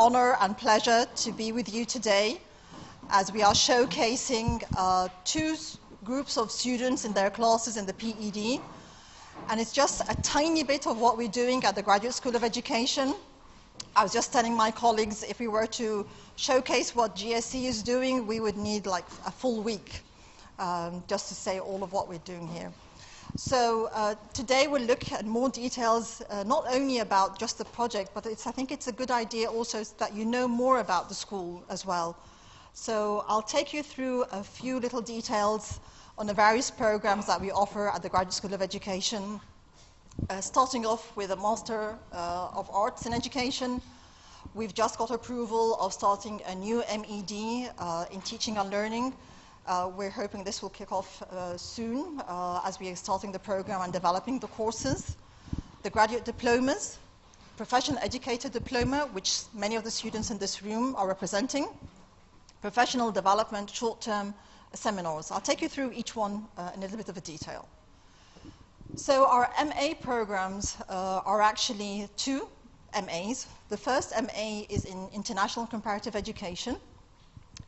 honor and pleasure to be with you today as we are showcasing two groups of students in their classes in the PED. And it's just a tiny bit of what we're doing at the Graduate School of Education. I was just telling my colleagues, if we were to showcase what GSE is doing, we would need like a full week just to say all of what we're doing here. So today we'll look at more details, not only about just the project, but I think it's a good idea also that you know more about the school as well. So I'll take you through a few little details on the various programs that we offer at the Graduate School of Education, starting off with a Master of Arts in Education. We've just got approval of starting a new MED in Teaching and Learning. We're hoping this will kick off soon as we are starting the program and developing the courses. The graduate diplomas, Professional Educator Diploma, which many of the students in this room are representing, Professional Development Short-Term Seminars. I'll take you through each one in a little bit of a detail. So our MA programs are actually two MAs. The first MA is in International Comparative Education.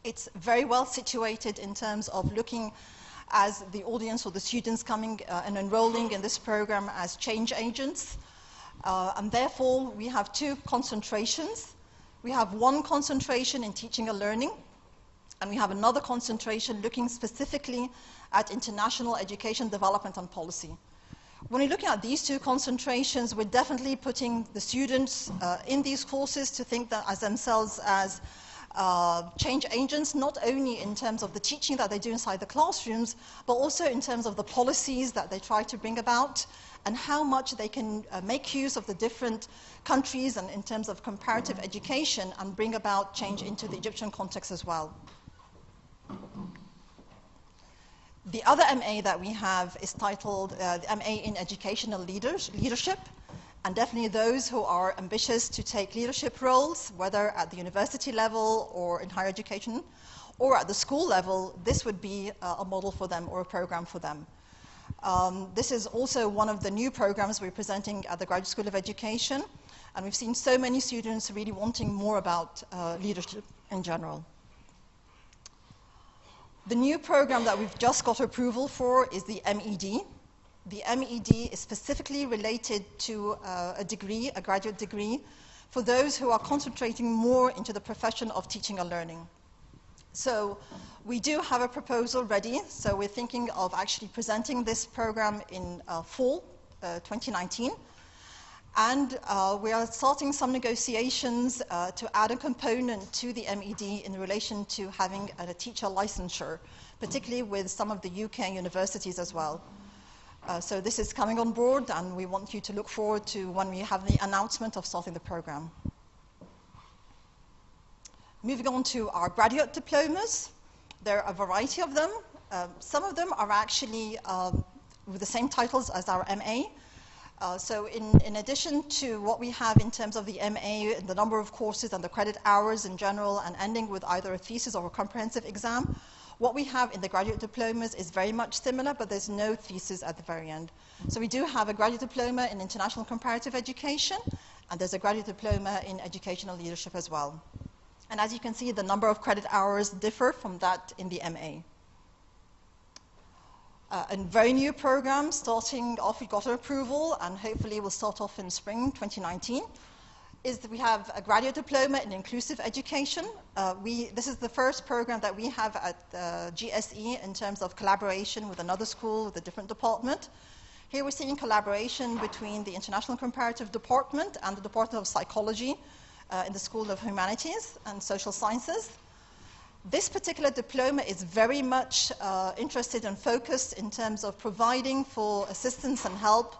It's very well situated in terms of looking as the audience or the students coming and enrolling in this program as change agents. And therefore, we have two concentrations. We have one concentration in teaching and learning, and we have another concentration looking specifically at international education development and policy. When you're looking at these two concentrations, we're definitely putting the students in these courses to think that as themselves as change agents, not only in terms of the teaching that they do inside the classrooms, but also in terms of the policies that they try to bring about and how much they can make use of the different countries and in terms of comparative education and bring about change into the Egyptian context as well. The other MA that we have is titled the MA in Educational Leadership. And definitely those who are ambitious to take leadership roles, whether at the university level or in higher education, or at the school level, this would be a model for them or a program for them. This is also one of the new programs we're presenting at the Graduate School of Education, and we've seen so many students really wanting more about leadership in general. The new program that we've just got approval for is the MED. The MED is specifically related to a degree, a graduate degree, for those who are concentrating more into the profession of teaching and learning. So we do have a proposal ready, so we're thinking of actually presenting this program in fall 2019. And we are starting some negotiations to add a component to the MED in relation to having a teacher licensure, particularly with some of the UK universities as well. So this is coming on board, and we want you to look forward to when we have the announcement of starting the program. Moving on to our graduate diplomas, there are a variety of them. Some of them are actually with the same titles as our MA. So in addition to what we have in terms of the MA, the number of courses and the credit hours in general, and ending with either a thesis or a comprehensive exam, what we have in the graduate diplomas is very much similar, but there's no thesis at the very end. So we do have a graduate diploma in International Comparative Education, and there's a graduate diploma in Educational Leadership as well. And as you can see, the number of credit hours differ from that in the MA. A very new program starting off, we got an approval, and hopefully will start off in spring 2019. Is that we have a graduate diploma in inclusive education. This is the first program that we have at GSE in terms of collaboration with another school, with a different department. Here we're seeing collaboration between the International Comparative Department and the Department of Psychology in the School of Humanities and Social Sciences. This particular diploma is very much interested and focused in terms of providing for assistance and help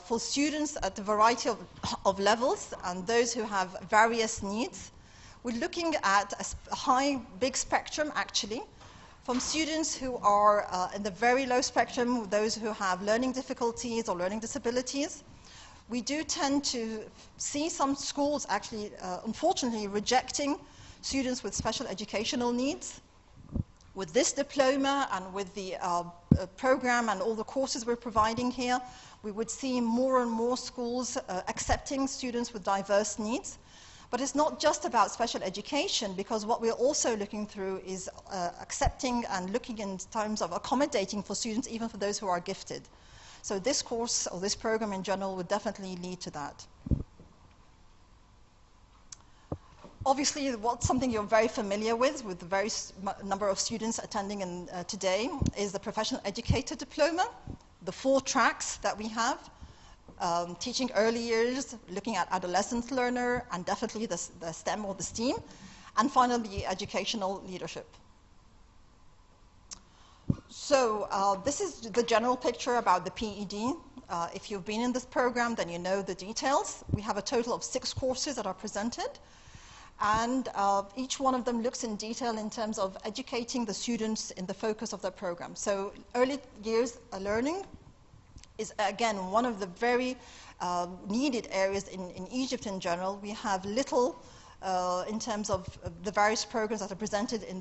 for students at a variety of levels and those who have various needs. We're looking at a big spectrum, actually, from students who are in the very low spectrum, those who have learning difficulties or learning disabilities. We do tend to see some schools actually, unfortunately, rejecting students with special educational needs. With this diploma and with the program and all the courses we're providing here, we would see more and more schools accepting students with diverse needs. But it's not just about special education, because what we're also looking through is accepting and looking in terms of accommodating for students, even for those who are gifted. So this course, or this program in general, would definitely lead to that. Obviously, what's something you're very familiar with the very number of students attending today, is the Professional Educator Diploma, the 4 tracks that we have. Teaching early years, looking at adolescent learner, and definitely the STEM or the STEAM, and finally educational leadership. So this is the general picture about the PED. If you've been in this program, then you know the details. We have a total of 6 courses that are presented, and each one of them looks in detail in terms of educating the students in the focus of their program. So early years learning is, again, one of the very needed areas in Egypt in general. We have little in terms of the various programs that are presented in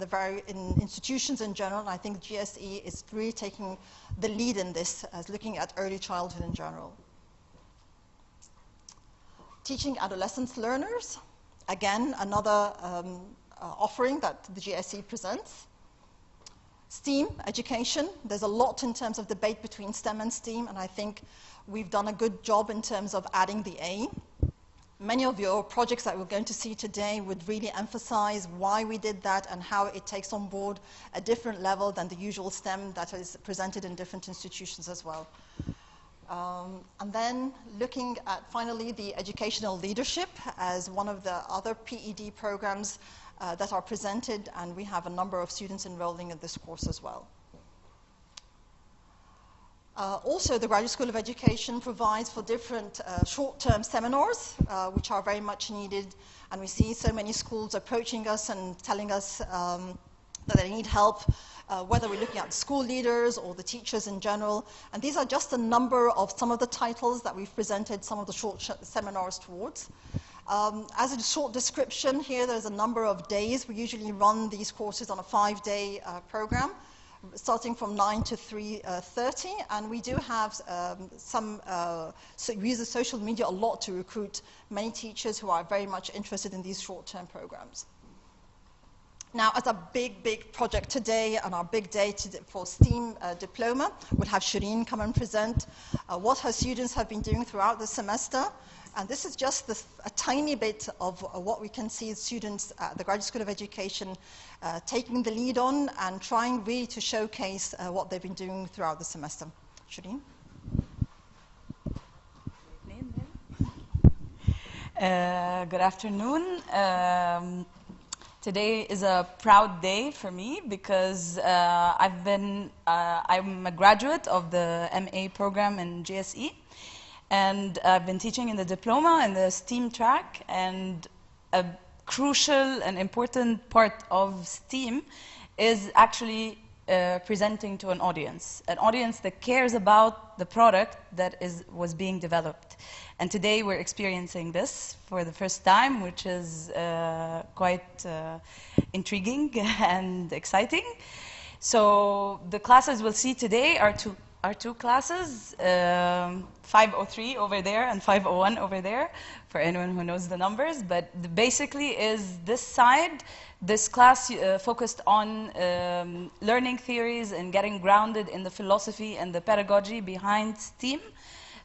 institutions in general, and I think GSE is really taking the lead in this, as looking at early childhood in general. Teaching adolescent learners, again, another offering that the GSE presents. STEAM education, there's a lot in terms of debate between STEM and STEAM, and I think we've done a good job in terms of adding the A. Many of your projects that we're going to see today would really emphasize why we did that and how it takes on board a different level than the usual STEM that is presented in different institutions as well. And then looking at, finally, the educational leadership as one of the other PED programs that are presented, and we have a number of students enrolling in this course as well. Also, the Graduate School of Education provides for different short-term seminars, which are very much needed, and we see so many schools approaching us and telling us that they need help, whether we're looking at school leaders or the teachers in general. And these are just a number of some of the titles that we've presented some of the short seminars towards. As a short description here, there's a number of days. We usually run these courses on a 5-day program, starting from 9 to 3:30, and we do have so we use the social media a lot to recruit many teachers who are very much interested in these short-term programs. Now, as a big project today, and our big day for STEAM Diploma, we'll have Shireen come and present what her students have been doing throughout the semester. And this is just a tiny bit of what we can see students at the Graduate School of Education taking the lead on and trying really to showcase what they've been doing throughout the semester. Shireen? Good afternoon. Today is a proud day for me because I'm a graduate of the MA program in GSE. And I've been teaching in the diploma and the STEAM track, and a crucial and important part of STEAM is actually presenting to an audience that cares about the product that was being developed. And today we're experiencing this for the first time, which is quite intriguing and exciting. So the classes we'll see today are two classes, 503 over there and 501 over there, for anyone who knows the numbers. But basically is this side, this class focused on learning theories and getting grounded in the philosophy and the pedagogy behind STEAM.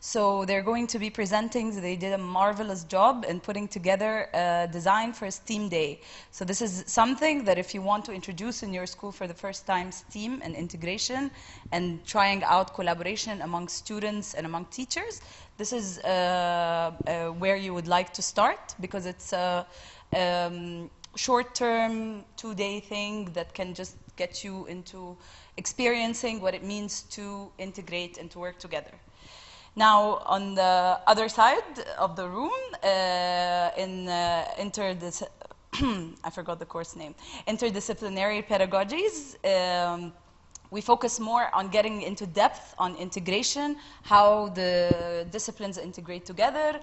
So they're going to be presenting, they did a marvelous job in putting together a design for a STEAM day. So this is something that if you want to introduce in your school for the first time STEAM and integration and trying out collaboration among students and among teachers, this is where you would like to start, because it's a short-term 2-day thing that can just get you into experiencing what it means to integrate and to work together. Now, on the other side of the room, I forgot the course name, interdisciplinary pedagogies, we focus more on getting into depth on integration, how the disciplines integrate together,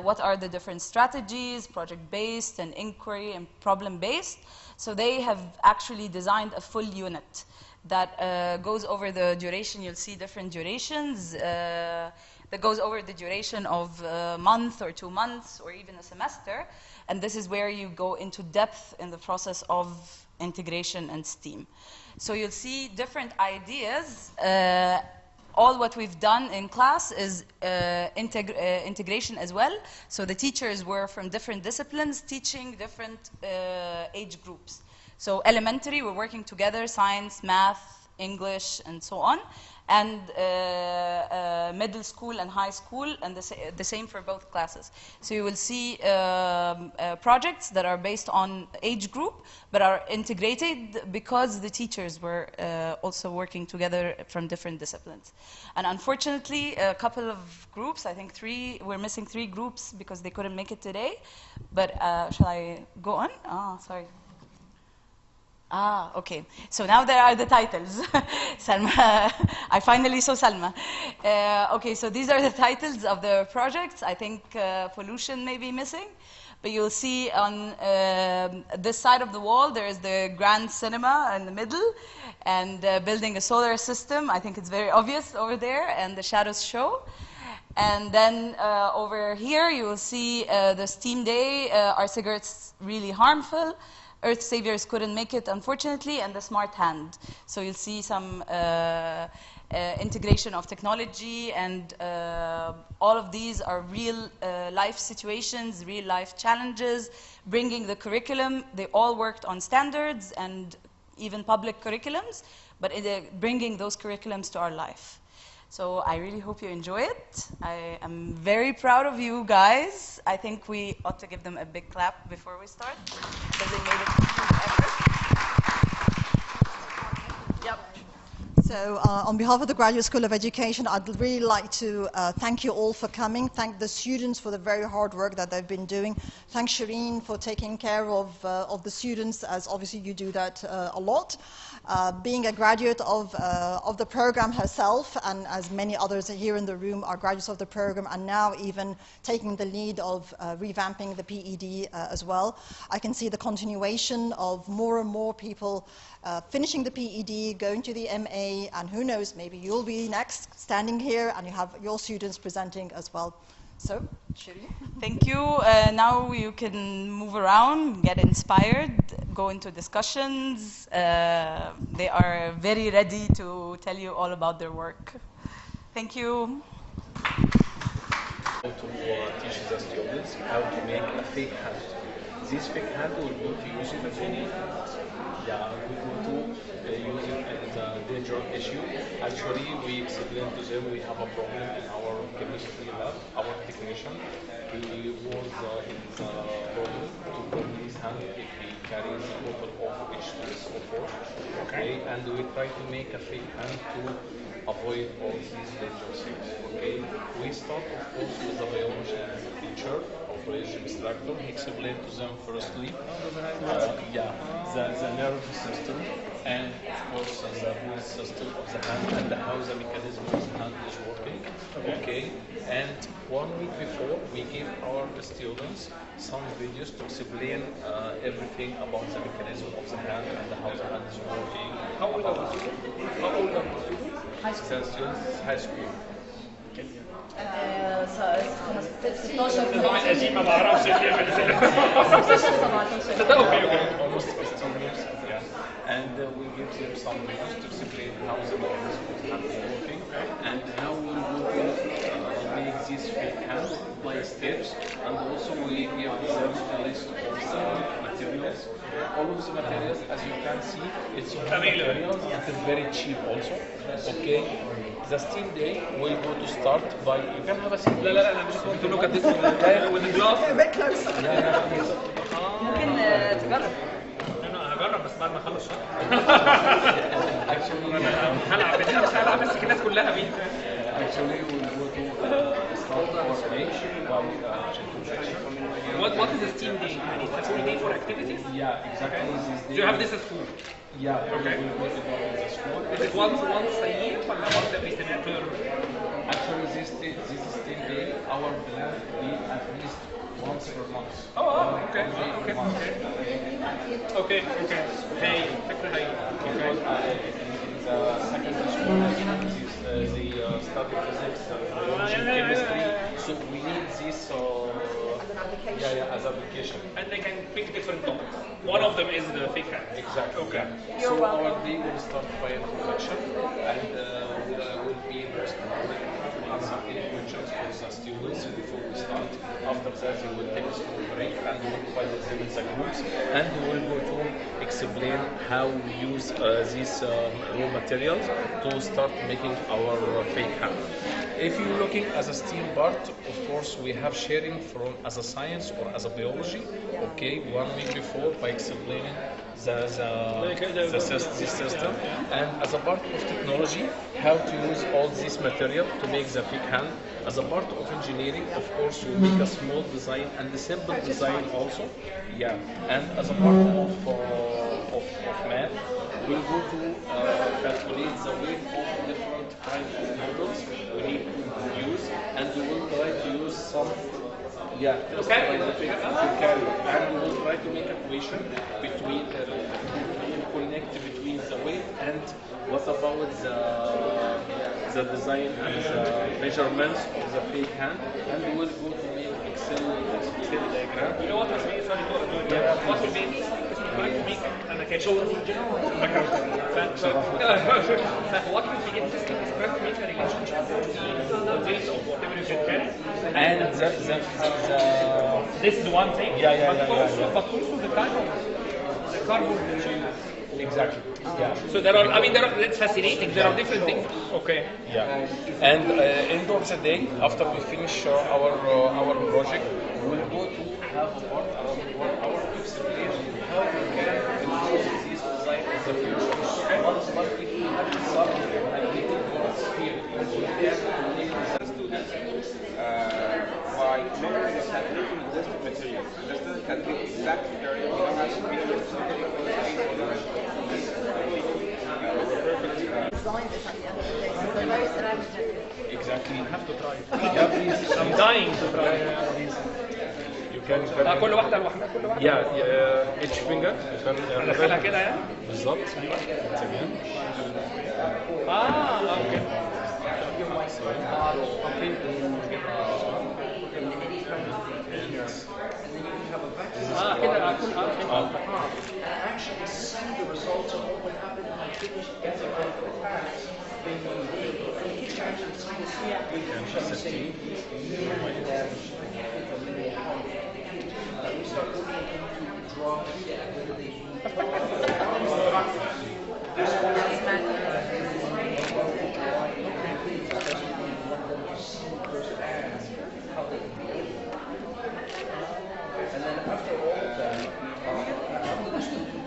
what are the different strategies, project-based and inquiry and problem-based. So they have actually designed a full unit that goes over the duration. You'll see different durations. that goes over the duration of a month or 2 months or even a semester. And this is where you go into depth in the process of integration and STEAM. So you'll see different ideas. All what we've done in class is integration as well. So the teachers were from different disciplines teaching different age groups. So elementary, we're working together, science, math, English, and so on. And middle school and high school, and the same for both classes. So you will see projects that are based on age group, but are integrated because the teachers were also working together from different disciplines. And unfortunately, a couple of groups, I think 3, we're missing 3 groups because they couldn't make it today. But shall I go on? Oh, sorry. Okay. So now there are the titles. Salma, I finally saw Salma. Okay, so these are the titles of the projects. I think pollution may be missing, but you'll see on this side of the wall, there is the Grand Cinema in the middle, and building a solar system. I think it's very obvious over there, and the Shadows Show. And then over here, you will see the STEAM Day. Are cigarettes really harmful? Earth Saviors couldn't make it, unfortunately, and the Smart Hand. So you'll see some integration of technology, and all of these are real life situations, real life challenges, bringing the curriculum. They all worked on standards and even public curriculums, but bringing those curriculums to our life. So I really hope you enjoy it. I am very proud of you guys. I think we ought to give them a big clap before we start, because they made it effort. Yep. So on behalf of the Graduate School of Education, I'd really like to thank you all for coming. Thank the students for the very hard work that they've been doing. Thank Shireen for taking care of the students, as obviously you do that a lot. Being a graduate of the program herself, and as many others here in the room are graduates of the program, and now even taking the lead of revamping the PED as well, I can see the continuation of more and more people finishing the PED, going to the MA, and who knows, maybe you'll be next standing here and you have your students presenting as well. So, Shireen. Thank you. Now you can move around, get inspired, go into discussions. They are very ready to tell you all about their work. Thank you. To teach the students how to make a fake hand. This fake hand will go to use it again. Yeah, we go to use it as a dangerous issue. Actually, we explain to them we have a problem in our chemistry lab. Our technician, he was in the problem to burn his hand if he carries a bottle of H2SO4. Okay, and we try to make a fake hand to avoid all these dangerous things. Okay, we start of course with the biology teacher, operation instructor. He explained to them firstly, the nerve system, and of course the whole system of the hand and how the mechanism of the hand is working. Okay, and 1 week before we give our students some videos to explain everything about the mechanism of the hand and how the hand is working. How old are the students? How old are the students? High school. High school. Almost 15 years. Yeah. And we give them some videos to explain how the mechanism of the hand is working and how we will make this fake hand by steps, and also we give them a list of the materials. All of the materials, as you can see, it's all materials. It is very cheap also. Okay. The STEAM Day will go to start by. You can have a seat. لا I just want to look at this with the glass. A bit closer. ممكن تجرب. انا هجرب بس بعد ما اخلص Actually, هلعب مش هلعب بس الناس كلها بيه. Actually, we will go to start our page by What is the STEAM Day? يعني it's a full day for activities? Yeah, exactly. This Do you have this at school? Yeah, Okay. we will go to the school. Is it once a year ولا once every semester? Actually, this STEAM Day, our plan be at least once per month. Oh, okay. Okay. Hey, فكرة هاي. Because in the secondary school, the study physics, biology, chemistry. So we need this as application. And they can pick different topics. One of them is the fake hand. Exactly. Okay. Yeah. So our day will start by introduction, and we'll be interested to answer any questions for the students before we start. After that, we will take a small break and we'll divide them in the groups, and we will go to explain how we use these raw materials to start making our fake hand. If you're looking as a STEAM part, of course, we have sharing from as a science or as a biology. Okay, 1 week before by explaining this system, and as a part of technology, how to use all this material to make the fake hand. As a part of engineering, of course, we make a small design and a simple design also. Yeah, and as a part of math, we'll go to calculate the weight of different kinds of models we need to use, and we will try to use some Okay. and we will try to make equation between connect between the weight and what about the design and the measurements of the fake hand, and we will go to make Excel diagram. You know what is really funny to do? What will be interesting is to try to make an occasion. What will be interesting is try to make a relationship between the weight of whatever you can carry. And This is one thing. But also the kind of the carbon that you. exactly. Yeah. So there are. I mean, that's fascinating. There are different things. Okay. Yeah, and end of the day, after we finish our project, we'll go to have a part around 1 hour to explain how we can improve this design in the future. But if we have some related parts here, we can make the students by measuring the calculating list of materials. This doesn't calculate exact material. You don't have to be able to Design this at the end of the day. So they're very scientific. exactly. You have to try it. Yeah, please. I'm dying to try. Please. You can. كل واحدة لوحدها كل واحدة. Yeah, each finger. You can. ندخلها كده يعني. بالظبط. تمام. اوكي. كده اكون actually see the results of what happened when kids get the they kids can actually see this we start looking into drawing whether they and then after all of that, after the student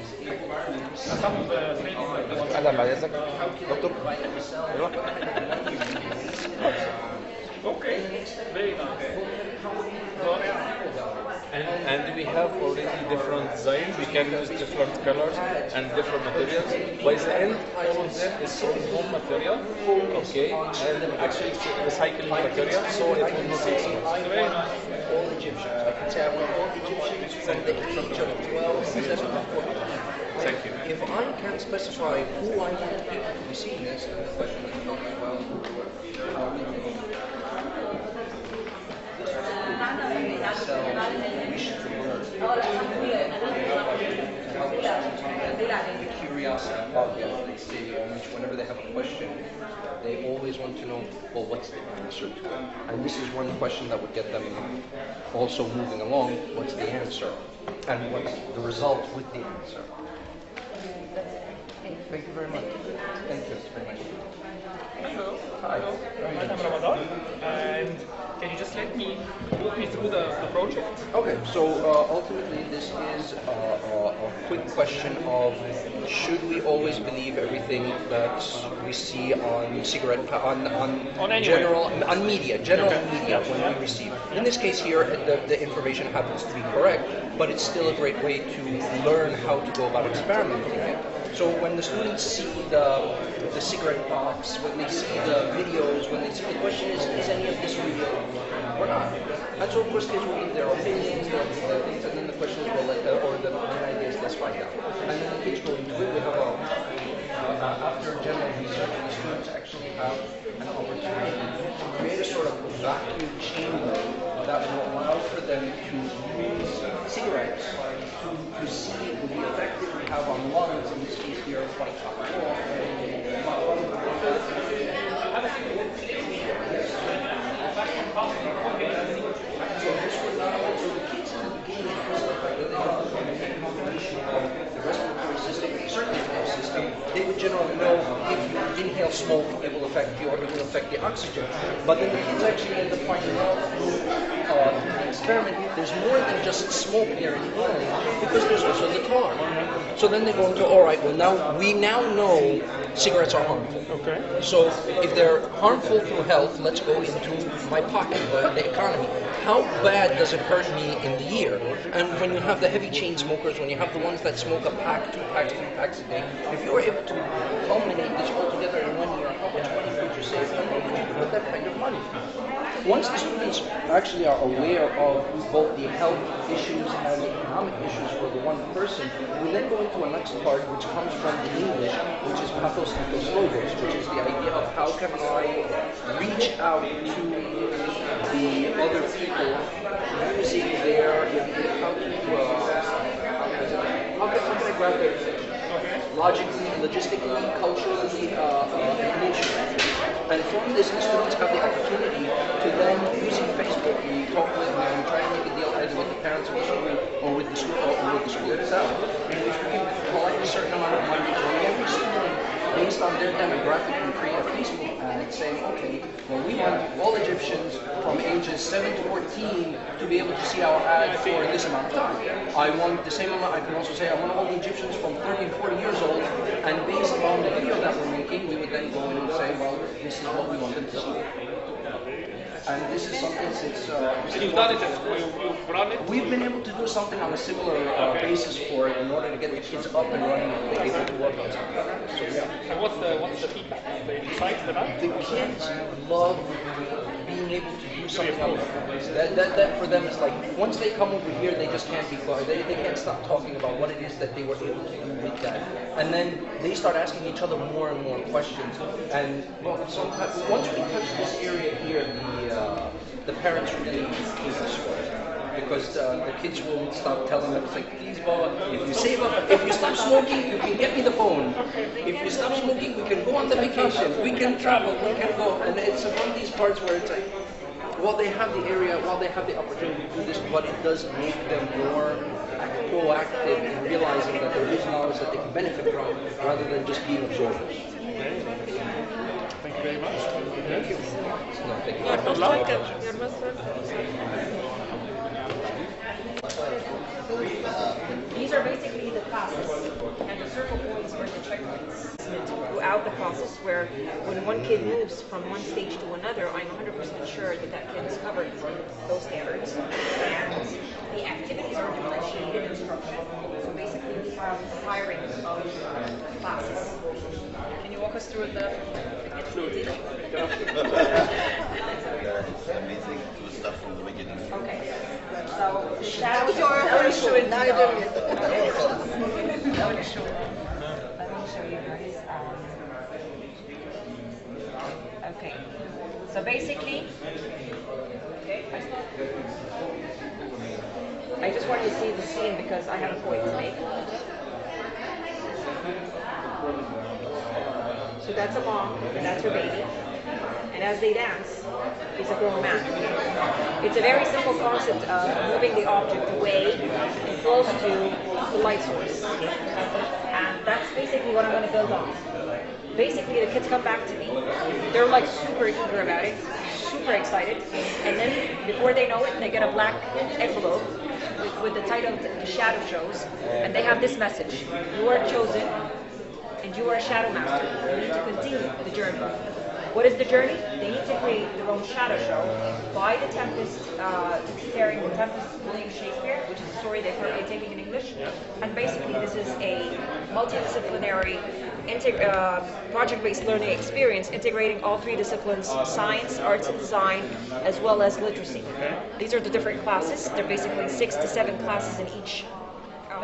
is able to أهلا بعد إذنك دكتور. أيوه. Okay. Very nice. And we have already different design. We can use different colors and different materials. By the end, all of them is from home material, okay, and actually it's recycling material, so it will not take so much. Very nice. all Egyptians. I can say I want all Egyptians from the age of 12, 7, or 8. Thank you. If I can specify who I want to be seen as, the question is not as well, how many wish to learn. The curiosity about it, they say, which whenever they have a question, they always want to know, well, what's the answer to it? And this is one question that would get them also moving along, what's the answer? And what's the result with the answer? Thank you very much. Thank you very much. Hello. Hi. I'm Ramadan. And can you just let me walk me through the project? Okay, so ultimately this is a quick question of should we always believe everything that we see on cigarette on anywhere. general media when we receive. In this case here, the information happens to be correct, but it's still a great way to learn how to go about experimenting it. So when the students see the cigarette box, when they see the videos, when they see the question is any of this real or not? And so of course kids will give their opinions, their things, and then the question is, well, or the idea is let's find out. And then the kids go into it. We have after general research, the students actually have an opportunity to create a sort of vacuum chamber that will allow for them to use cigarettes to see the effect it would have on lungs, in this case here, like so this would not only for the kids in the beginning, because of the fact that they have the combination of the respiratory system and the circulatory system, they would generally know if you inhale smoke, it will affect you, or it will affect the oxygen. But then the kids actually end up finding out through the experiment, there's more than just smoke they're inhaling, because there's also the tar. So then they go into, all right, well we now know cigarettes are harmful. Okay. So if they're harmful to health, let's go into my pocket, the economy. How bad does it hurt me in the year? And when you have the heavy chain smokers, when you have the ones that smoke a pack, 2 packs, 3 packs a day, if you were able to culminate this all together in 1 year, how much money could you save? And where would you put that kind of money? Once the students actually are aware of both the health issues and the economic issues for the one person, we then go into a next part which comes from the English, which is pathos ethos logos, which is the idea of how can I reach out to the other people using their, how can I grab their attention? Logically, logistically, culturally, emotionally. And from this, the students have the opportunity to then, using Facebook, we talk with them, we try and make a deal either with the parents of the school or with the school itself, in which we can collect a certain amount of money from every student based on their demographic and create a Facebook ad saying, okay, well, we want all Egyptians from ages 7 to 14 to be able to see our ad for this amount of time. I want the same amount, I can also say I want all the Egyptians from 30 and 40 years old, and based on the video that we're making, we would then go in and say, well, this is what we want them to see. And this is something since... And you've done it at school, you've run it? We've been able to do something on a similar basis for it in order to get the kids up and running and they're able to work on something. So, yeah. And what's the feedback? They excited about it? The kids love being able to do something on their own. That for them is like, once they come over here, they just can't be quiet. They can't stop talking about what it is that they were able to do with that. And then they start asking each other more and more questions. And well, once we touch this area here, the parents really keep us for it. Because the kids will stop telling them, it's like, please, Bob, if you save up, if you stop smoking, you can get me the phone. If you stop smoking, we can go on the vacation, we can travel, we can go. And it's one of these parts where it's like, while they have the area, while they have the opportunity to do this, but it does make them more proactive in realizing that there is knowledge that they can benefit from, rather than just being absorbers. Thank you very much. Thank you. No, thank you. Good luck. You're most welcome. These are basically the classes, and the circle points are the checkpoints throughout the process, where when one kid moves from one stage to another, I'm 100% sure that that kid is covered those standards, and the activities are differentiated in structure. So basically we have hiring of classes. Can you walk us through the It's amazing to start from the beginning. Okay. So the shadow Your show it. Let me show you guys. Okay. So basically, okay. I just want you to see the scene because I have a point to make. So that's a mom, and that's her baby. And as they dance, it's a grown man. It's a very simple concept of moving the object away and close to the light source. And that's basically what I'm going to build on. Basically, the kids come back to me. They're like super eager about it, super excited. And then before they know it, they get a black envelope with the title "The Shadow Shows," and they have this message: "You are chosen, and you are a shadow master. You need to continue the journey." What is the journey? They need to create their own shadow show by the Tempest, starring the Tempest William Shakespeare, which is a story they're currently taking in English. And basically this is a multidisciplinary project-based learning experience integrating all three disciplines: science, arts and design, as well as literacy. These are the different classes. They're basically 6 to 7 classes in each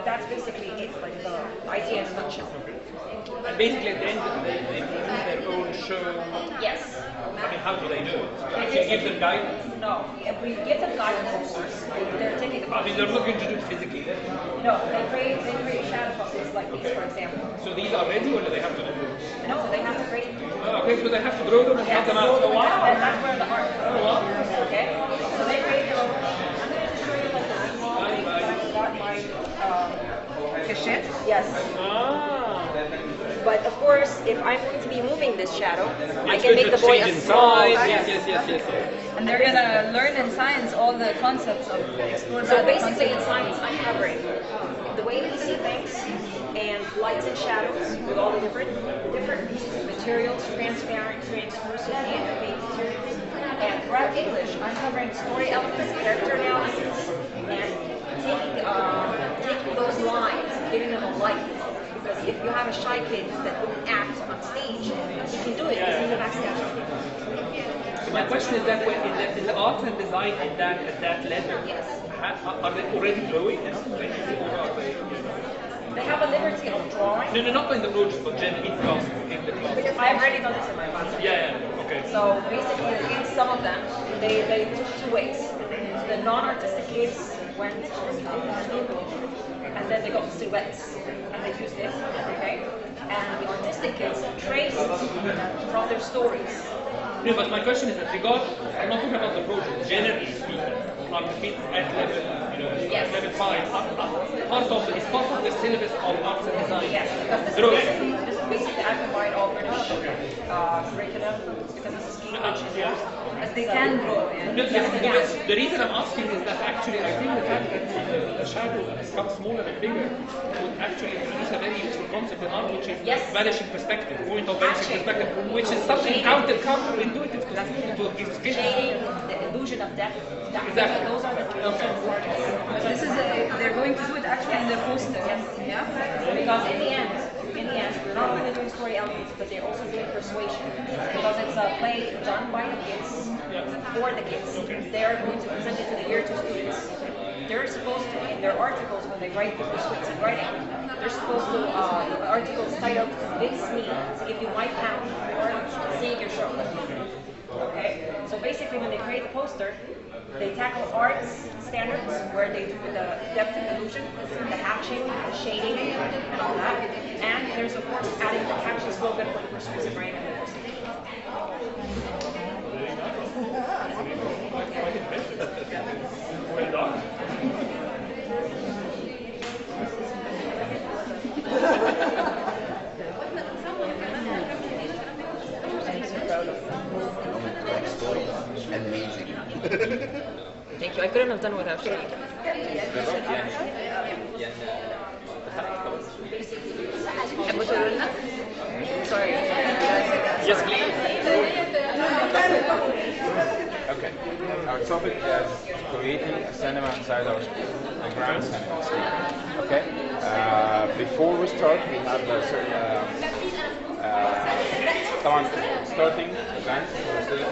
But that's basically it, like the idea in a nutshell. And basically, at the end, they produce their own show. Yes. I mean, how do they do it? Do you give them guidance? No, if we give them guidance, of course, they're taking the I mean, course. they're not going to do it physically. No, they create shadow puppets like these, for example. So these are ready, or do they have to do it? No, they have to create. Okay, so they have to grow them and cut them out. Oh, wow. And that's where the art comes. Okay? So they create their own. I'm going to show you like the got my cachet. Yes. Ah. But of course, if I'm going to be moving this shadow, I It's can going make to the boy change a in small. size. Yes. And they're gonna learn in science all the concepts of explore. So basically, in science, I'm covering the way we see things and lights and shadows with all the different pieces of materials, transparent, translucent, and opaque materials. And throughout English, I'm covering story elements, character analysis, and taking those lines, giving them a life. Because if you have a shy kid that wouldn't act on stage, he can do it because he's a backstage. So my question is that in the arts and design at that level, Yes. are they already drawing enough? Or are they? They have a liberty of drawing. No, not in the project, but generally in class, in the class. I've already done this in my class. Yeah, okay. So basically, in some of them, they took two ways. The non-artistic kids went and then they got silhouettes, and they used it, okay? And the artistic kids traced from their stories. No, but my question is that I'm not talking about the project, generally speaking, are the kids at level, Yes. level 5, it's part of the syllabus of arts and design. Yes, because this is basically I combine all British curriculum because this is key which is used. As they can grow. The reason I'm asking is that actually I think the fact that the shadow becomes smaller and bigger would actually introduce a very useful concept in art, which is vanishing perspective, point of vanishing perspective, which is something counterintuitive to give kids. Shading, the illusion of depth. Exactly. Those are the parts. This is they're going to do it actually in their poster. Yes. Yeah. Because in the end, they're not only doing story elements, but they're also doing persuasion. Because it's a play done by the kids, for the kids. They're going to present it to the year 2 students. They're supposed to, in their articles, when they write the persuasive writing, they're supposed to, the articles titled, "Convince me to give you my pound for seeing your show." Okay? So basically, when they create the poster, they tackle arts standards, where they do the depth and illusion, the hatching, the shading, and all that. And there's, of course, adding the caption slogan for the persuasive writing and the poster. Well done. Amazing. Thank you. I couldn't have done without you. Sorry. Yes, please. Okay. Our topic is creating a cinema inside our school, a grand cinema school. Okay. Before we start, we have a certain starting event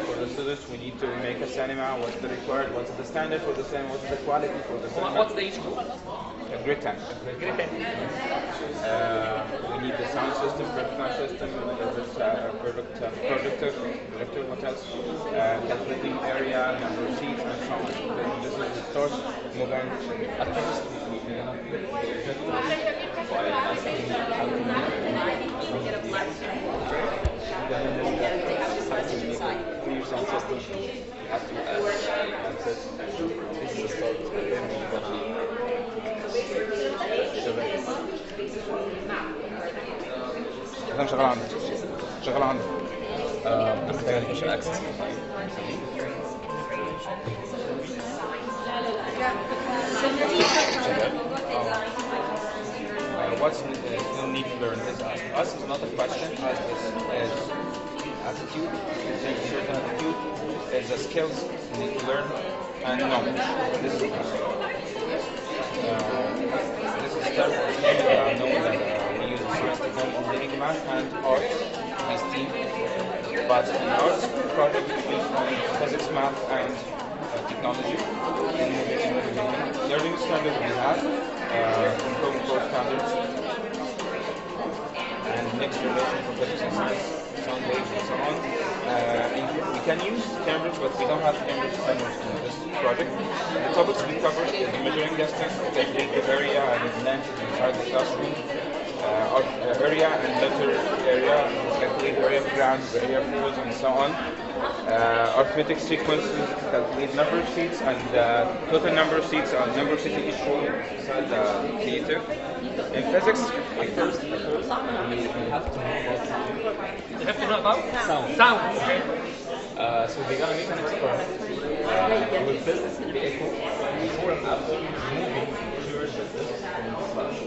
for the students. We need to make a cinema. What's the required? What's the standard for the cinema? What's the quality for the cinema? What's the age group? Grade 10. Grade 10. We need the sound system, projector system, projector, what else? Calculating area, number of seats, and so on. This is the start. Moving at first. Clear sound system. That's it. This is the start. And then we're gonna شغال عندك what's no need to learn is us is not a question, us is attitude, it's a certain attitude, it's a skills you need to learn and knowledge. This is the question. This is the knowing that we use science, technology, engineering, math and art as team. But in our project we use physics, math and technology. In the learning standard we have improve core standards, and next relation for physics and science, sound waves, and so on. We can use Cambridge, but we don't have Cambridge standards in this project. The topics we cover is measuring distance, calculating area and length inside the classroom, area and letter area, calculate area of ground, area of walls, and so on. Arithmetic sequences, calculate number of seats and total number of seats and number of seats in each room inside the theater. In physics, You have to know about sound. Okay. So we're gonna make an experiment. With this the echo before and after moving pure distance from the flash.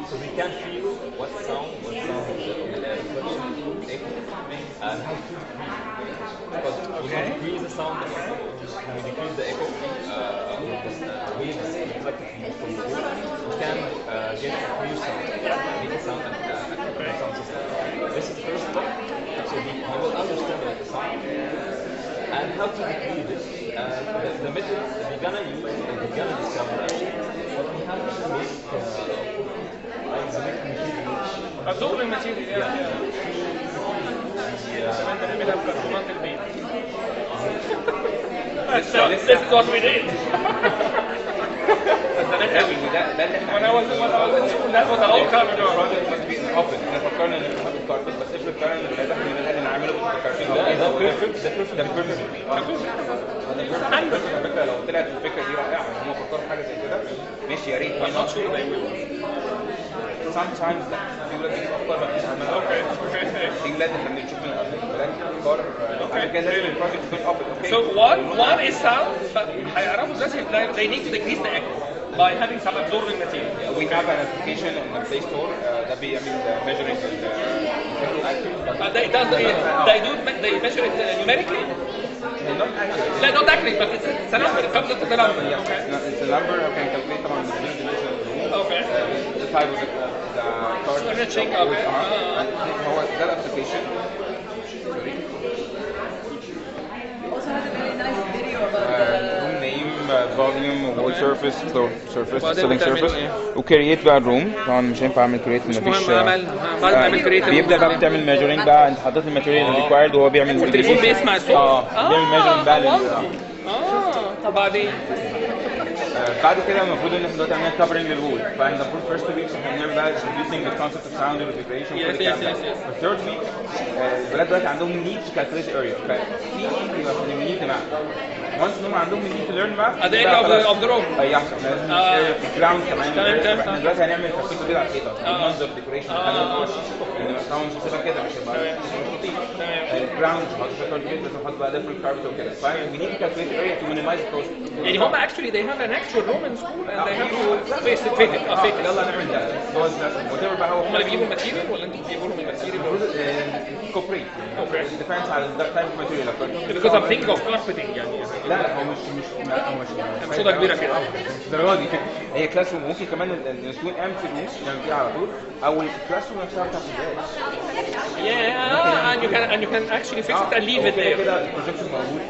So we can feel what sound is the reflection, echo, and how to decrease. Because we can decrease the sound and we decrease the echo, the wave is reflected from the wall, we can get a clear sound, make a sound and sound system. This is the first step. So we will understand the sound and how to decrease it. The method we're gonna use and we're gonna discover what we have to make absorbing material. كمان بنعملها بكرتونات البيت. This is what we did. زمان قوي ده اللي احنا when I was in school that was a long time ago. project must be open. احنا فكرنا ان نحط الكاربت بس افرض فعلا ان الهدف من الحل نعمله بالكاربت ده بيرفكت ده بيرفكت على فكره لو طلعت الفكره دي رائعه هم فكروا حاجه زي كده ماشي يا ريت sometimes لا في ولاد بتفكر بقى مش عملها في ولاد احنا بنشوف من الولاد افكار عشان كده لازم البروجكت يكون open. So one is sound but هيعرفوا ازاي they need to decrease the echo by having some absorbing material. We have an application in the Play Store that بيعمل measuring They measure it numerically? not accurate. لا not accurate but it's a number. It comes to the number. It's a number. I can calculate طبعا the dimension of the room. Okay. The type of the card. Enriching, okay. هو ده الابلكيشن. Also had a very nice video about room name, volume, wall surface, floor surface, وبعدين ceiling بتعملوا surface, إيه؟ وكرييت بقى الروم. طبعا مش هينفع اعمل كرييت مش مفيش مهم عملنا بعد ما اعمل كرييت بيبدا بقى بتعمل ميجرنج بقى انت حطيت الماتيريال ريكوايرد وهو بيعمل والتليفون بيسمع الصوت. بيعمل ميجرنج بقى طب بعدين بعد كده المفروض ان احنا دلوقتي عملنا كفرنج للوول فاحنا المفروض فيرست ويك احنا بنعمل بقى introducing the concept of sound and vibration Yes, yes. الثيرد ويك الولاد دلوقتي عندهم need to calculate area ففي يبقى في need مع once ان هم عندهم need to learn بقى the area of the room. يحصل لازم الجراوند كمان احنا دلوقتي هنعمل تخطيط كده على الحيطه المنظر ديكوريشن طبعا مش هتبقى كده مش هيبقى لطيف الجراوند نحط شكل كده نحط بقى different carpet وكده we need to calculate the area to minimize the cost يعني هم actually they have an actual room in school and they have to face it fit it. يلا نعمل ده whatever بقى هو هم اللي بيجيبوا الماتيريال ولا انتوا بتجيبوا لهم الماتيريال؟ كوبريت depends على the type of material Because I'm thinking of carpeting يعني لا هو مش صودا كبيره كده الدرجه دي هي كلاس روم ممكن كمان السكول امتي روم يعني فيها على طول او الكلاس روم نفسها بتاعت Yeah, and you can actually fix it and leave it there. كده البروجيكشن موجود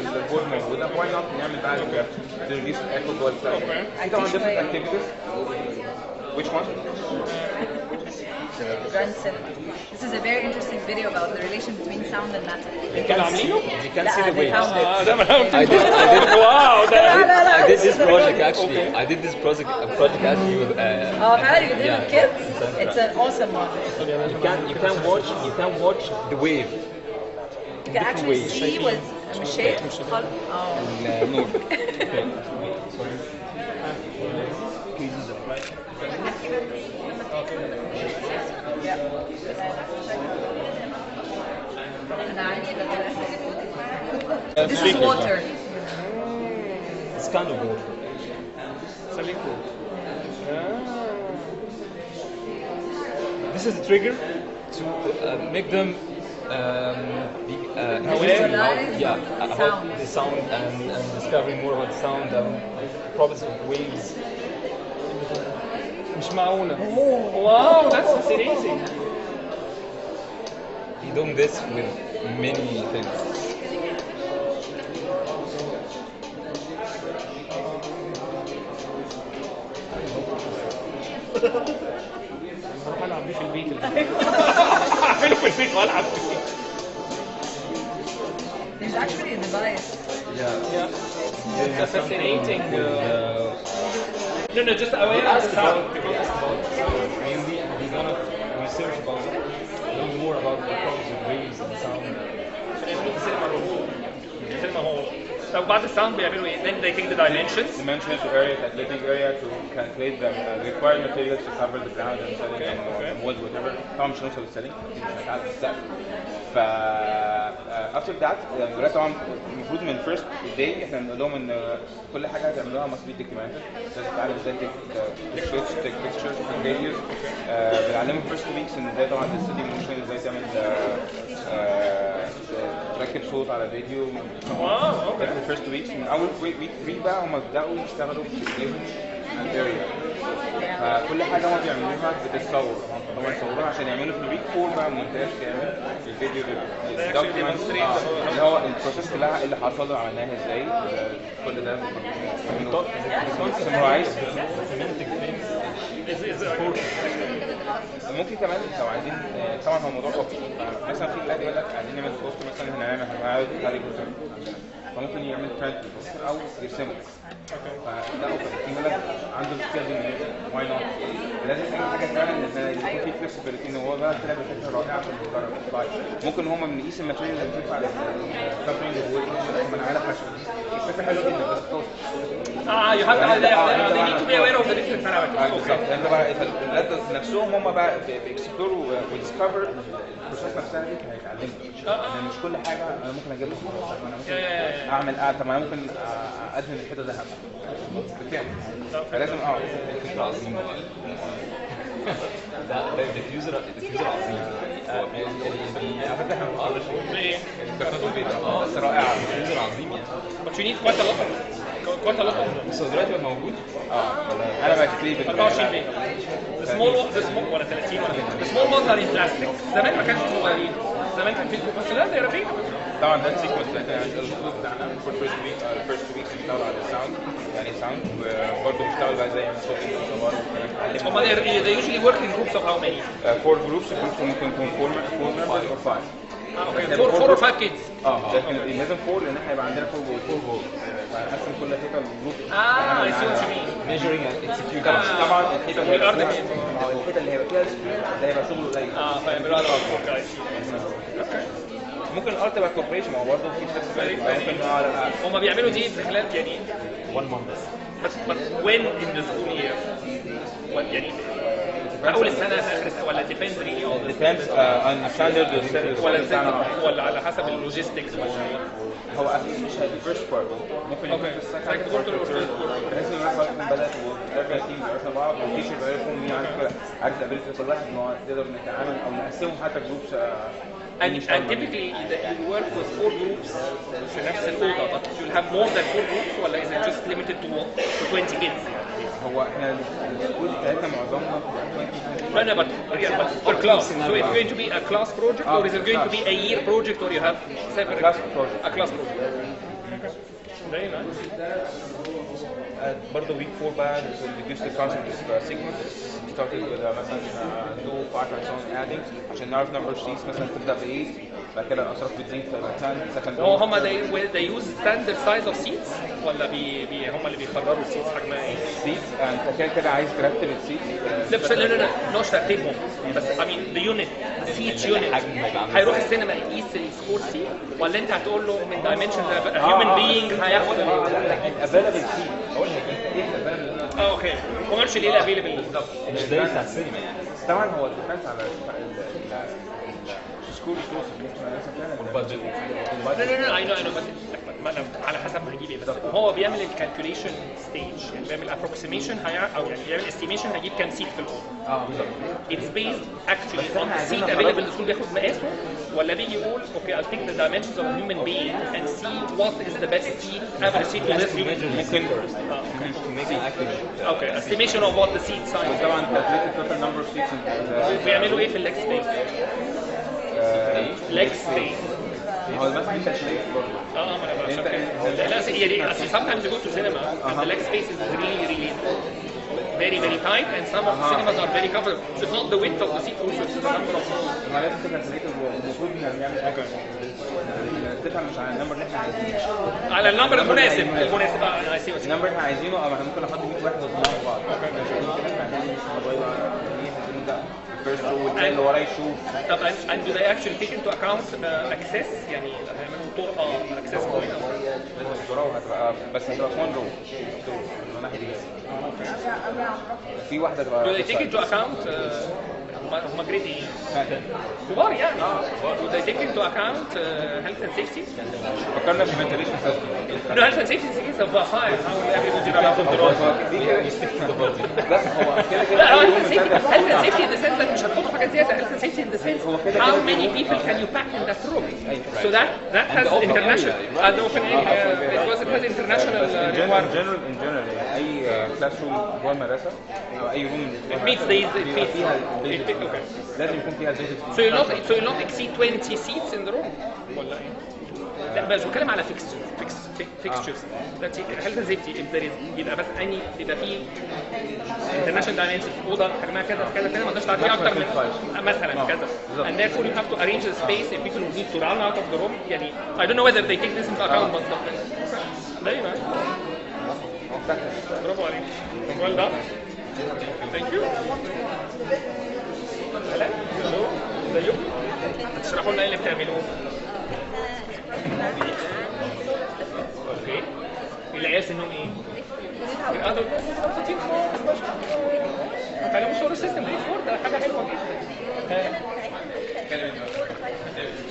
والبورد موجوده واي نوت نعمل بقى الريليس ايكو جوه الكلاس طبعا different activities which one Run cinema. This is a very interesting video about the relation between sound and matter. كانوا عاملينه؟ You can see the waves. ده ما I did واو ده I did this project actually. I did this project actually with Oh, how you did it with kids? Yeah. It's an awesome one. you can watch the wave. You can actually waves. see with a shape. Oh. النور Yeah. This is water. It's kind of water. This is the trigger to make them Visualize about sound. the sound and discovering more about sound and problems of waves. مش معقولة. Wow, that's fascinating. You're doing this with many things. هروح العب بيه في البيت اعمله في البيت والعب بيه. There's actually a device. Yeah. It's fascinating. No, just aware of the sound. Mainly, we're gonna research about know more about the problems of waves and sound. السينما هو طب بعد الساوند بيعملوا ايه؟ Then they take the dimensions. Dimensions area, calculating area to calculate the required materials to cover the ground and ceiling and walls whatever. طبعا مش هنوصل للسيلينج، مش هنتعلم السقف. ف after that دلوقتي طبعا المفروض من first day احنا بنقول لهم ان كل حاجه هتعملوها must be documented. لازم تتعلم ازاي take pictures take videos. بنعلمهم first 2 weeks ان ازاي طبعا تستدي موشن، ازاي تعمل تركب صوت على فيديو. واو اوكي. في first 2 weeks من اول week 3 بقى هم بداوا يشتغلوا بايديهم على الاريا. فكل حاجه هم بيعملوها بتتصور، هم يصوروها عشان يعملوا في الويك 4 بقى مونتاج كامل الفيديو اللي هو البروسيس كلها اللي حصل وعملناها ازاي. كل ده سمرايز. ممكن كمان لو عايزين طبعا هو موضوع بسيط. مثلا في بلاد يقول لك عايزين نعمل بوست مثلا هنعمل هاري بوتر، فممكن يعمل برنت او يرسمه. فده اوبن في بلد عنده السكيل دي واي نوت. لازم تعمل حاجه فعلا ان يكون في فلكسبيتي ان هو بقى طلع بفكره رائعه عشان تجرب. ممكن هم من نقيس الماتيريال اللي بتدفع للكامباني اللي هو من على خشب. الفكره حلوه جدا بس بتوصل. you have to they need to be aware of the different parameters. بالظبط. لان بقى الولاد نفسهم هم بقى بيكسبلوروا ويديسكفر البروسيس نفسها دي هيتعلموا. يعني مش كل حاجه انا ممكن اجيب لك خلاص انا ممكن اعمل طب انا ممكن ادهن الحته ذهب بكام؟ فلازم فكرة عظيمة. ده الديفيوزر عظيم. على فكرة احنا ما بنقدرش الكرتون البيت بس رائعة. الديفيوزر عظيم يعني. But you need quite a lot of them. بس هو دلوقتي بقى موجود. انا بشتري ب 24 جنيه. The small ولا 30 ولا the small ones are in plastic. زمان ما كانش صغيرين. زمان كان في بس لا ده ربيع. طبعا ده السيكونس الاسلوب بتاعنا في الفيرست ويكس بنشتغل على الساوند يعني ساوند وبرضه بنشتغل بقى زي صوت الصور هم they usually work in groups of how many? 4 جروبس ممكن يكون 4 members or 5 اوكي 4 or 5 kids لكن لازم 4 لان احنا هيبقى عندنا 4 جروب فهنقسم كل حته لجروب I see what you mean measuring and executing. طبعا الحته اللي هيبقى فيها ده هيبقى شغل قليل فيعملوا على ممكن الارت تبقى كوربريشن ما هو برضه في فلكسبيتي ممكن هم بيعملوا دي في خلال يعني 1 month بس when in the school year يعني اول السنه اخر السنه ولا depends really on depends on standard ولا على حسب اللوجيستكس ولا هو اكيد مش هيبقى فيرست بارت ممكن يكون في السكند بارت بحيث ان الناس تكون بدات وترجع تيم عرفنا بعض والتيشر بقى يكون مين عارف الابيلتي كل واحد ان هو نقدر نتعامل او نقسمهم حتى جروبس And typically you work with 4 groups في نفس الأوضة but you'll have more than 4 groups ولا is it just limited to 20 kids يعني؟ هو احنا السكول بتاعتنا معظمنا No, but per class. So it's going to be a class project or is it going to be a year project or you have separate? A class project. Very nice. برضه week 4 بقى introduce the concept of sequence starting with مثلا 2 5 and so on adding عشان نعرف number of seats مثلا تبدا ب 8 بعد كده الاسرار بتزيد تبقى 10 second هم they use standard size of seats ولا هم اللي بيقرروا السيتس حجمها ايه؟ seats انت كده عايز ترتب السيتس لا بس لا مش ترتيبهم بس I mean the unit the seat unit هيروح السينما يقيس الكرسي ولا انت هتقول له من dimensions a human being هياخد available seat اقول لك ايه available اوكي ما قالش ليه الافيلبل بالظبط مش زي بتاع السينما يعني طبعا هو الديفنس على السكول ريسورسز والبادجت لا I know بس على حسب ما هجيب ايه بس هو بيعمل الكالكوليشن ستيج يعني بيعمل ابروكسيميشن او يعني بيعمل استيميشن هيجيب كام سيت في الاوضه بالظبط It's based actually on the seat available الدكتور بياخد مقاسه ولا بيجي يقول okay I'll take the dimensions of a human being and see what is the best seat average seat to this ممكن make an accurate okay estimation of what the seat size طبعا calculate the total number of seats بيعملوا ايه في الليج سبيس leg space هو بس انت شايف برضه ما انا لا هي دي sometimes you go to cinema and the leg space is really very very tight, and some of the cinemas are very covered. So it's not the width of the seat also, it's the number of rows. ما لازم تكالكوليت المفروض نعمل حاجه تفهم مش على النمبر اللي احنا عايزينه على النمبر المناسب انا سي النمبر اللي احنا عايزينه او احنا ممكن نحط 100 واحد قدام بعض first row والتاني اللي وراه يشوف. طب and do they actually take into account access يعني هيعملوا طرقه access point هتبقى بس هتبقى في one row في واحده تبقى do they take into account هم جريد ايه؟ كبار يعني do they take into account health and safety؟ فكرنا في ventilation system. No, health and safety is of the high how everybody around the road. لا health and safety in the sense that مش هتحطوا حاجات زياده health and safety in the sense how many people can you pack in that room so that has international it has international in general اي كلاس روم جوه المدرسه او اي روم meets فيها لازم يكون فيها so you'll not exceed 20 seats in the room ولا ايه؟ لا بس بتكلم على fixtures that's health and safety if there is يبقى بس يبقى في international dimensions اوضه حجمها كذا كذا كذا ما تقدرش تعدي اكتر من مثلا كذا and therefore you have to arrange the space if people need to run out of the room يعني I don't know whether they take this into account but very nice برافو عليك well done thank you هلا ازيكم هتشرحوا لنا ايه اللي بتعملوه اوكي العيال سنهم ايه؟ الادلت 14 تعلموا سولار سيستم دي فور ده حاجه حلوه جدا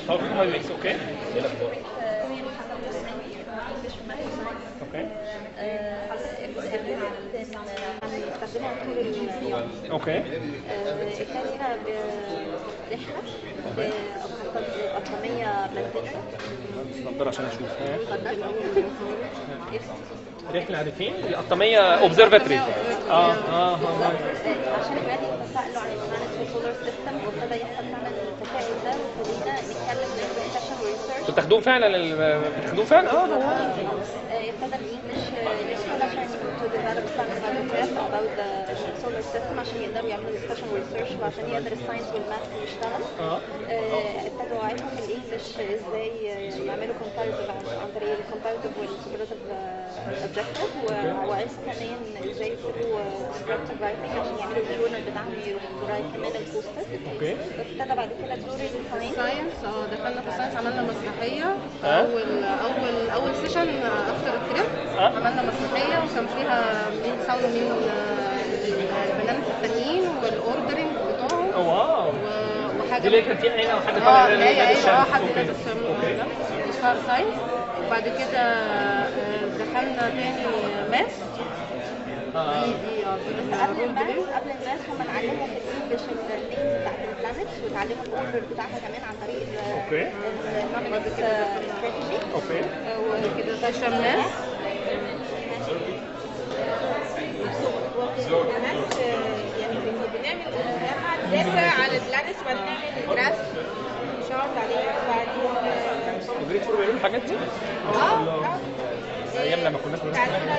طب كويس اوكي ايه الاخبار؟ اوكي بنستخدمها طول اليوم. اوكي. الثانية برحلة بأطعمية بلانتيشن. نقدر عشان اشوف. رحلة على فين؟ القطامية اوبزرفاتوري. عشان الولاد يتساءلوا عن المانجمنت سولار سيستم وابتدى يحصل فعلا التساؤل ده وابتدينا نتكلم بالسيشن وريسيرش. بتاخدوه فعلا بتاخدوه فعلا؟ ابتدى الانجلش يدخل عشان to develop some concepts about the solar system عشان يقدروا يعملوا discussion research وعشان يقدر الساينس والماث يشتغل. ابتدوا وعيتهم الانجلش ازاي يعملوا comparative عن طريق الcomparative والsuperative objective وعرفوا كمان ازاي يكتبوا descriptive writing عشان يعملوا الجورنال بتاعهم يروحوا كمان البوستر. اوكي. ابتدى بعد كده دور الساينس. دخلنا في الساينس عملنا مسرحيه اول سيشن افتر الترم عملنا مسرحيه وكان فيها مين ساوند ومين البنات التانيين والاوردرنج بتوعهم. واو. وحاجه دي اللي كان فيها عينه وحد طالع حد لابس اشهار ساينس. وبعد كده دخلنا تاني ماث. قبل الماث هم اتعلموا في الانجلش النيم بتاعت البلانتس واتعلموا الاوردر بتاعها كمان عن طريق النومينكس استراتيجي. اوكي. وكده سيشن ماث. يعني بنعمل داتا على البلانتس وبنعمل جراف شارت عليها وبعدين جريت فور بيعملوا الحاجات دي؟ ايام لما كنا عملنا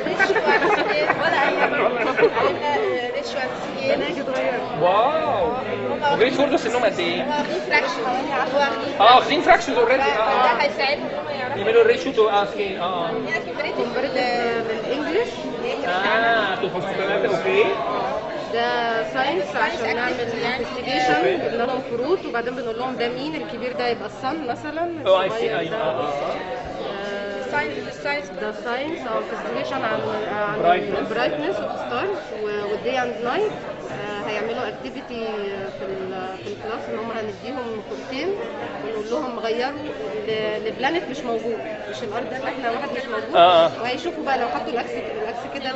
ريشيو سكيل. واو. وجريت فور دول سنهم قد ايه؟ واخدين فراكشن واخدين فراكشنز اوريدي. ده هيساعدهم ان هم يعرفوا يعملوا الريشيو تو سكيل. بالانجلش. تو فصلات. اوكي. ده ساينس عشان نعمل انفستيجيشن لهم فروض وبعدين بنقول لهم ده مين الكبير ده يبقى الصن مثلا. اي سي. ايوه. ساينس ده ساينس او انفستيجيشن عن البرايتنس اوف ستارز والدي اند نايت. هيعملوا اكتيفيتي في الكلاس ان هم هنديهم كورتين ونقول لهم غيروا لبلانت مش موجود مش الارض ده احنا واحد مش موجود. وهيشوفوا بقى لو حطوا الاكس كده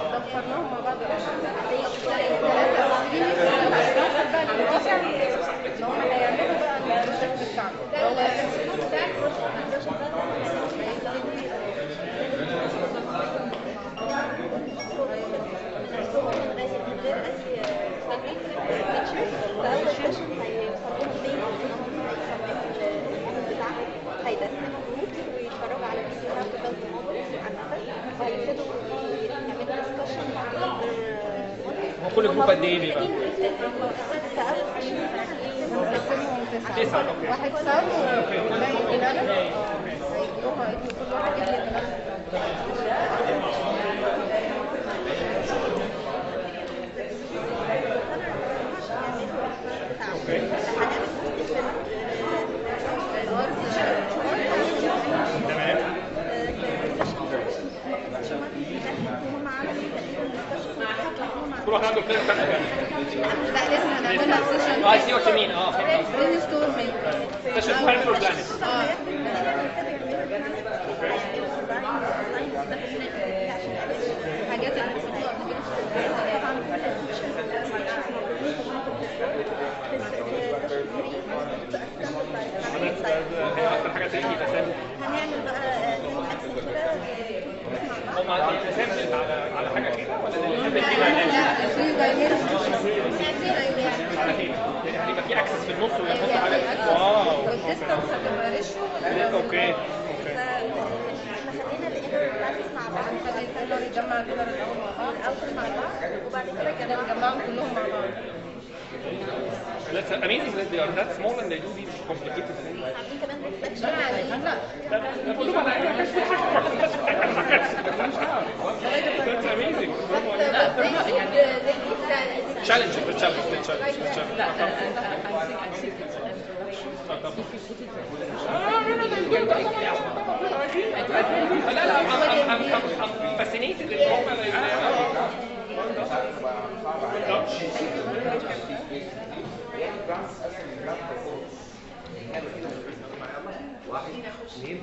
دخلناهم مع بعض هم هيعملوا بقى البروجكت بتاعنا. كل جروب قد ايه بيبقى؟ 9 واحد سام وباقي انا كل واحد يدي كل واحد عنده كده كام يعني؟ لا لسه هنعملها سيشن I see what you mean. برين ستورمينج سيشن بلان فور بلاننج. حاجات اللي هي اكتر حاجه تلاقي تسامح. هنعمل بقى اكسن كده هم بتسامح على حاجه كده ولا لا في دايمنشن على كده؟ يعني هيبقى في اكسس في النص ويحط حاجه. واو. والديستانس هتبقى ريشيو اوكي. خلينا الانر كلاسز مع بعض نقدر نجمع الانر الاول مع بعض الاول مع بعض وبعد كده نجمعهم كلهم مع بعض That's amazing that they are that small and they do these complicated things. عاملين كمان ريفلكشن لا كلهم على حاجه بس That's amazing. Challenge the challenge. لا I'm fascinated in واحد اثنين